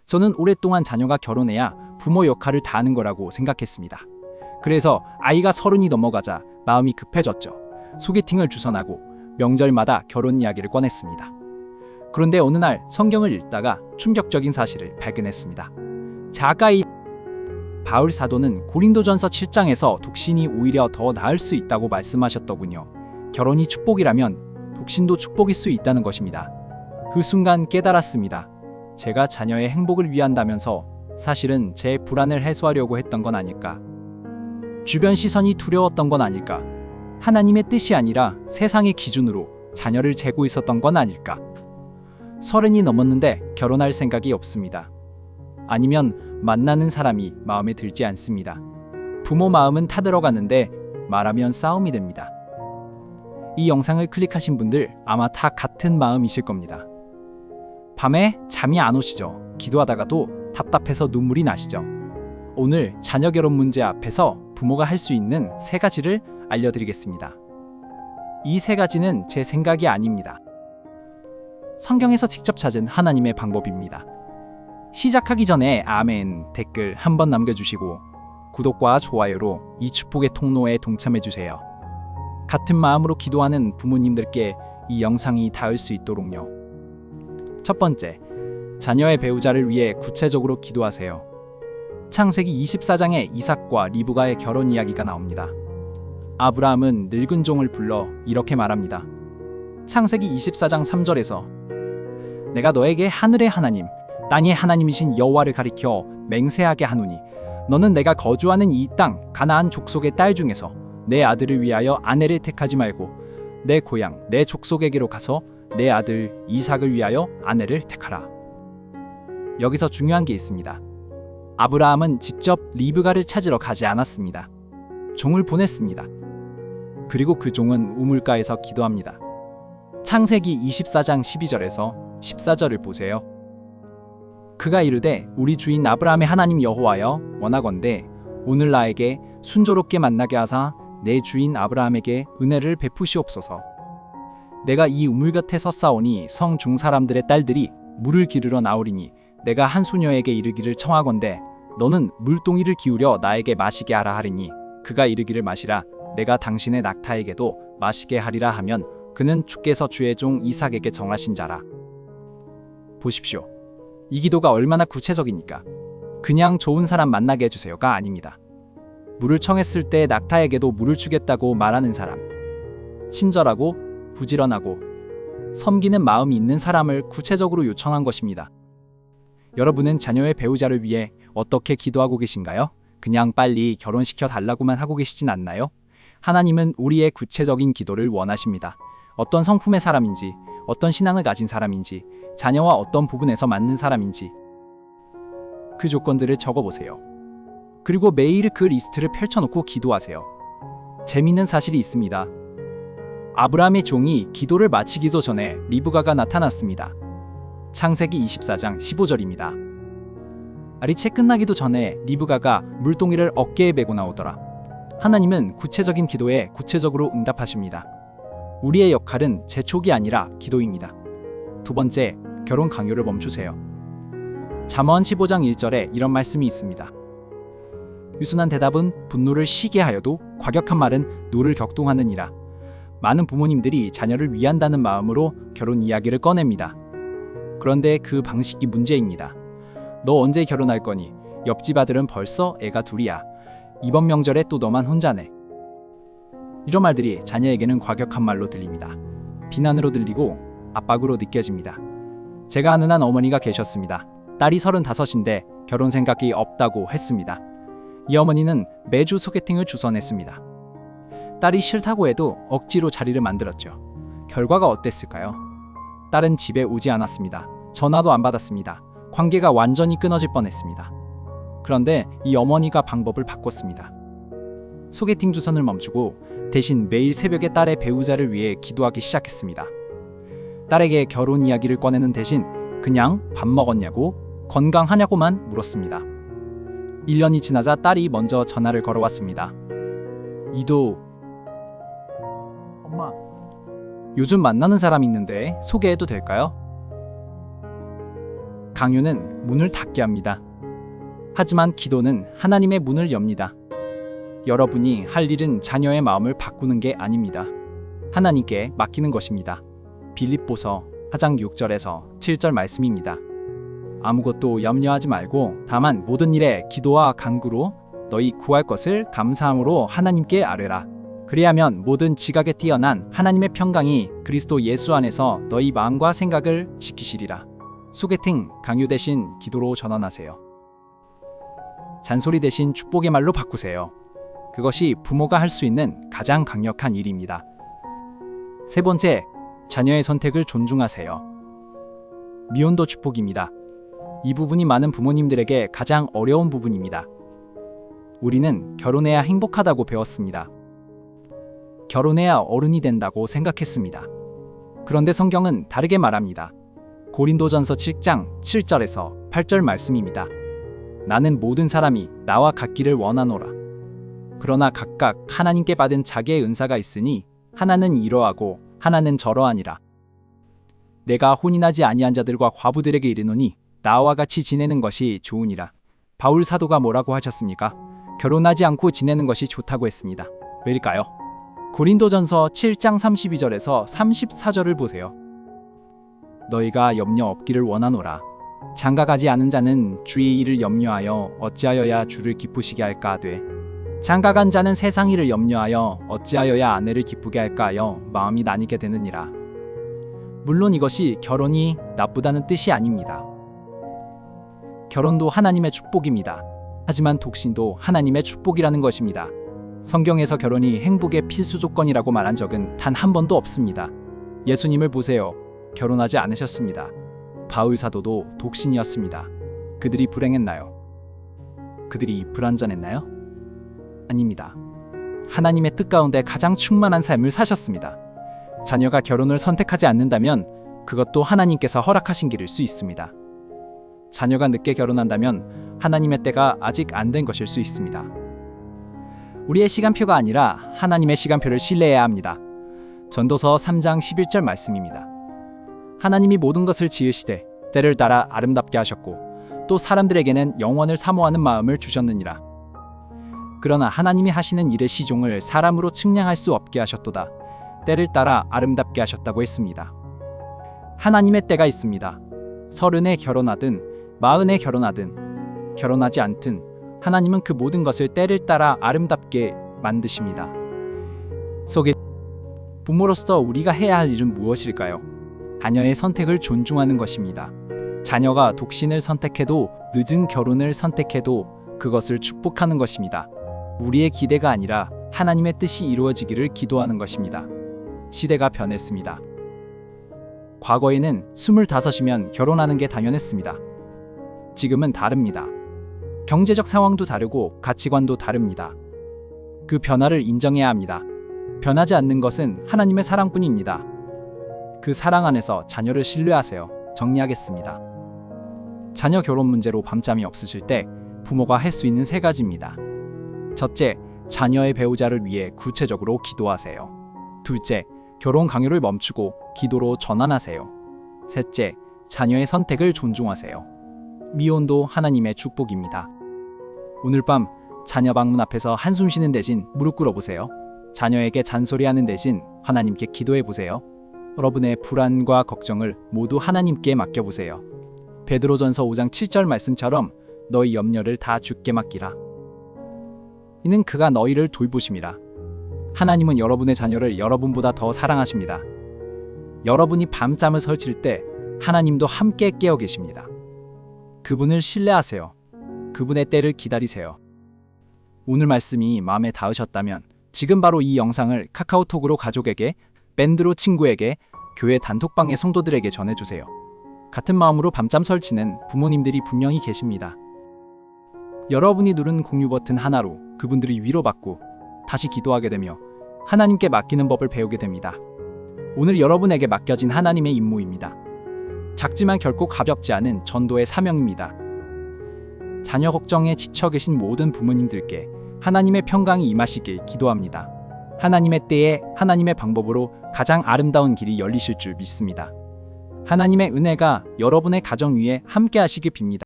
저는 오랫동안 자녀가 결혼해야 부모 역할을 다하는 거라고 생각했습니다. 그래서 아이가 30이 넘어가자 마음이 급해졌죠. 소개팅을 주선하고 명절마다 결혼 이야기를 꺼냈습니다. 그런데 어느 날 성경을 읽다가 충격적인 사실을 발견했습니다. 작가인 바울 사도는 고린도전서 7장에서 독신이 오히려 더 나을 수 있다고 말씀하셨더군요. 결혼이 축복이라면 독신도 축복일 수 있다는 것입니다. 그 순간 깨달았습니다. 제가 자녀의 행복을 위한다면서 사실은 제 불안을 해소하려고 했던 건 아닐까? 주변 시선이 두려웠던 건 아닐까? 하나님의 뜻이 아니라 세상의 기준으로 자녀를 재고 있었던 건 아닐까? 30이 넘었는데 결혼할 생각이 없습니다. 아니면 만나는 사람이 마음에 들지 않습니다. 부모 마음은 타들어가는데 말하면 싸움이 됩니다. 이 영상을 클릭하신 분들 아마 다 같은 마음이실 겁니다. 밤에 잠이 안 오시죠? 기도하다가도 답답해서 눈물이 나시죠? 오늘 자녀 결혼 문제 앞에서 부모가 할 수 있는 3가지를 알려드리겠습니다. 이 3가지는 제 생각이 아닙니다. 성경에서 직접 찾은 하나님의 방법입니다. 시작하기 전에 아멘 댓글 한번 남겨주시고 구독과 좋아요로 이 축복의 통로에 동참해주세요. 같은 마음으로 기도하는 부모님들께 이 영상이 닿을 수 있도록요. 첫 번째, 자녀의 배우자를 위해 구체적으로 기도하세요. 창세기 24장에 이삭과 리브가의 결혼 이야기가 나옵니다. 아브라함은 늙은 종을 불러 이렇게 말합니다. 창세기 24장 3절에서 내가 너에게 하늘의 하나님, 땅의 하나님이신 여호와를 가리켜 맹세하게 하노니 너는 내가 거주하는 이 땅 가나안 족속의 딸 중에서 내 아들을 위하여 아내를 택하지 말고 내 고향 내 족속에게로 가서 내 아들 이삭을 위하여 아내를 택하라. 여기서 중요한 게 있습니다. 아브라함은 직접 리브가를 찾으러 가지 않았습니다. 종을 보냈습니다. 그리고 그 종은 우물가에서 기도합니다. 창세기 24장 12절에서 14절을 보세요. 그가 이르되 우리 주인 아브라함의 하나님 여호와여 원하건대 오늘 나에게 순조롭게 만나게 하사 내 주인 아브라함에게 은혜를 베푸시옵소서. 내가 이 우물 곁에 섰사오니 성중 사람들의 딸들이 물을 기르러 나오리니 내가 한 소녀에게 이르기를 청하건대 너는 물동이를 기울여 나에게 마시게 하라 하리니 그가 이르기를 마시라 내가 당신의 낙타에게도 마시게 하리라 하면 그는 주께서 주의 종 이삭에게 정하신 자라. 보십시오. 이 기도가 얼마나 구체적입니까? 그냥 좋은 사람 만나게 해주세요가 아닙니다. 물을 청했을 때 낙타에게도 물을 주겠다고 말하는 사람. 친절하고 부지런하고 섬기는 마음이 있는 사람을 구체적으로 요청한 것입니다. 여러분은 자녀의 배우자를 위해 어떻게 기도하고 계신가요? 그냥 빨리 결혼시켜 달라고만 하고 계시진 않나요? 하나님은 우리의 구체적인 기도를 원하십니다. 어떤 성품의 사람인지, 어떤 신앙을 가진 사람인지, 자녀와 어떤 부분에서 맞는 사람인지 그 조건들을 적어보세요. 그리고 매일 그 리스트를 펼쳐놓고 기도하세요. 재미있는 사실이 있습니다. 아브라함의 종이 기도를 마치기 전에 리브가가 나타났습니다. 창세기 24장 15절입니다. 아리채 끝나기도 전에 리브가가 물동이를 어깨에 메고 나오더라. 하나님은 구체적인 기도에 구체적으로 응답하십니다. 우리의 역할은 재촉이 아니라 기도입니다. 두 번째, 결혼 강요를 멈추세요. 잠언 15장 1절에 이런 말씀이 있습니다. 유순한 대답은 분노를 쉬게 하여도 과격한 말은 노를 격동하느니라. 많은 부모님들이 자녀를 위한다는 마음으로 결혼 이야기를 꺼냅니다. 그런데 그 방식이 문제입니다. 너 언제 결혼할 거니? 옆집 아들은 벌써 애가 둘이야. 이번 명절에 또 너만 혼자네. 이런 말들이 자녀에게는 과격한 말로 들립니다. 비난으로 들리고 압박으로 느껴집니다. 제가 아는 한 어머니가 계셨습니다. 딸이 35인데 결혼 생각이 없다고 했습니다. 이 어머니는 매주 소개팅을 주선했습니다. 딸이 싫다고 해도 억지로 자리를 만들었죠. 결과가 어땠을까요? 딸은 집에 오지 않았습니다. 전화도 안 받았습니다. 관계가 완전히 끊어질 뻔했습니다. 그런데 이 어머니가 방법을 바꿨습니다. 소개팅 주선을 멈추고 대신 매일 새벽에 딸의 배우자를 위해 기도하기 시작했습니다. 딸에게 결혼 이야기를 꺼내는 대신 그냥 밥 먹었냐고, 건강하냐고만 물었습니다. 1년이 지나자 딸이 먼저 전화를 걸어왔습니다. 이도, 엄마, 요즘 만나는 사람 있는데 소개해도 될까요? 강요는 문을 닫게 합니다. 하지만 기도는 하나님의 문을 엽니다. 여러분이 할 일은 자녀의 마음을 바꾸는 게 아닙니다. 하나님께 맡기는 것입니다. 빌립보서 4장 6절에서 7절 말씀입니다. 아무것도 염려하지 말고 다만 모든 일에 기도와 간구로 너희 구할 것을 감사함으로 하나님께 아뢰라. 그리하면 모든 지각에 뛰어난 하나님의 평강이 그리스도 예수 안에서 너희 마음과 생각을 지키시리라. 소개팅, 강요 대신 기도로 전환하세요. 잔소리 대신 축복의 말로 바꾸세요. 그것이 부모가 할 수 있는 가장 강력한 일입니다. 세 번째, 자녀의 선택을 존중하세요. 미혼도 축복입니다. 이 부분이 많은 부모님들에게 가장 어려운 부분입니다. 우리는 결혼해야 행복하다고 배웠습니다. 결혼해야 어른이 된다고 생각했습니다. 그런데 성경은 다르게 말합니다. 고린도전서 7장 7절에서 8절 말씀입니다. 나는 모든 사람이 나와 같기를 원하노라. 그러나 각각 하나님께 받은 자기의 은사가 있으니 하나는 이러하고 하나는 저러하니라. 내가 혼인하지 아니한 자들과 과부들에게 이르노니 나와 같이 지내는 것이 좋으니라. 바울 사도가 뭐라고 하셨습니까? 결혼하지 않고 지내는 것이 좋다고 했습니다. 왜일까요? 고린도전서 7장 32절에서 34절을 보세요. 너희가 염려 없기를 원하노라. 장가가지 않은 자는 주의 일을 염려하여 어찌하여야 주를 기쁘시게 할까 하되 장가간 자는 세상 일을 염려하여 어찌하여야 아내를 기쁘게 할까 하여 마음이 나뉘게 되느니라. 물론 이것이 결혼이 나쁘다는 뜻이 아닙니다. 결혼도 하나님의 축복입니다. 하지만 독신도 하나님의 축복이라는 것입니다. 성경에서 결혼이 행복의 필수 조건이라고 말한 적은 단 한 번도 없습니다. 예수님을 보세요. 결혼하지 않으셨습니다. 바울 사도도 독신이었습니다. 그들이 불행했나요? 그들이 불완전했나요? 아닙니다. 하나님의 뜻 가운데 가장 충만한 삶을 사셨습니다. 자녀가 결혼을 선택하지 않는다면 그것도 하나님께서 허락하신 길일 수 있습니다. 자녀가 늦게 결혼한다면 하나님의 때가 아직 안 된 것일 수 있습니다. 우리의 시간표가 아니라 하나님의 시간표를 신뢰해야 합니다. 전도서 3장 11절 말씀입니다. 하나님이 모든 것을 지으시되 때를 따라 아름답게 하셨고 또 사람들에게는 영원을 사모하는 마음을 주셨느니라. 그러나 하나님이 하시는 일의 시종을 사람으로 측량할 수 없게 하셨도다. 때를 따라 아름답게 하셨다고 했습니다. 하나님의 때가 있습니다. 30에 결혼하든 40에 결혼하든 결혼하지 않든 하나님은 그 모든 것을 때를 따라 아름답게 만드십니다. 부모로서 우리가 해야 할 일은 무엇일까요? 자녀의 선택을 존중하는 것입니다. 자녀가 독신을 선택해도 늦은 결혼을 선택해도 그것을 축복하는 것입니다. 우리의 기대가 아니라 하나님의 뜻이 이루어지기를 기도하는 것입니다. 시대가 변했습니다. 과거에는 25이면 결혼하는 게 당연했습니다. 지금은 다릅니다. 경제적 상황도 다르고 가치관도 다릅니다. 그 변화를 인정해야 합니다. 변하지 않는 것은 하나님의 사랑뿐입니다. 그 사랑 안에서 자녀를 신뢰하세요. 정리하겠습니다. 자녀 결혼 문제로 밤잠이 없으실 때 부모가 할 수 있는 3가지입니다. 첫째, 자녀의 배우자를 위해 구체적으로 기도하세요. 둘째, 결혼 강요를 멈추고 기도로 전환하세요. 셋째, 자녀의 선택을 존중하세요. 미혼도 하나님의 축복입니다. 오늘 밤 자녀 방문 앞에서 한숨 쉬는 대신 무릎 꿇어보세요. 자녀에게 잔소리하는 대신 하나님께 기도해보세요. 여러분의 불안과 걱정을 모두 하나님께 맡겨보세요. 베드로전서 5장 7절 말씀처럼 너희 염려를 다 주께 맡기라. 이는 그가 너희를 돌보심이라. 하나님은 여러분의 자녀를 여러분보다 더 사랑하십니다. 여러분이 밤잠을 설칠 때 하나님도 함께 깨어 계십니다. 그분을 신뢰하세요. 그분의 때를 기다리세요. 오늘 말씀이 마음에 닿으셨다면 지금 바로 이 영상을 카카오톡으로 가족에게, 밴드로 친구에게, 교회 단톡방의 성도들에게 전해주세요. 같은 마음으로 밤잠 설치는 부모님들이 분명히 계십니다. 여러분이 누른 공유 버튼 하나로 그분들이 위로받고 다시 기도하게 되며 하나님께 맡기는 법을 배우게 됩니다. 오늘 여러분에게 맡겨진 하나님의 임무입니다. 작지만 결코 가볍지 않은 전도의 사명입니다. 자녀 걱정에 지쳐 계신 모든 부모님들께 하나님의 평강이 임하시길 기도합니다. 하나님의 때에 하나님의 방법으로 가장 아름다운 길이 열리실 줄 믿습니다. 하나님의 은혜가 여러분의 가정 위에 함께 하시길 빕니다.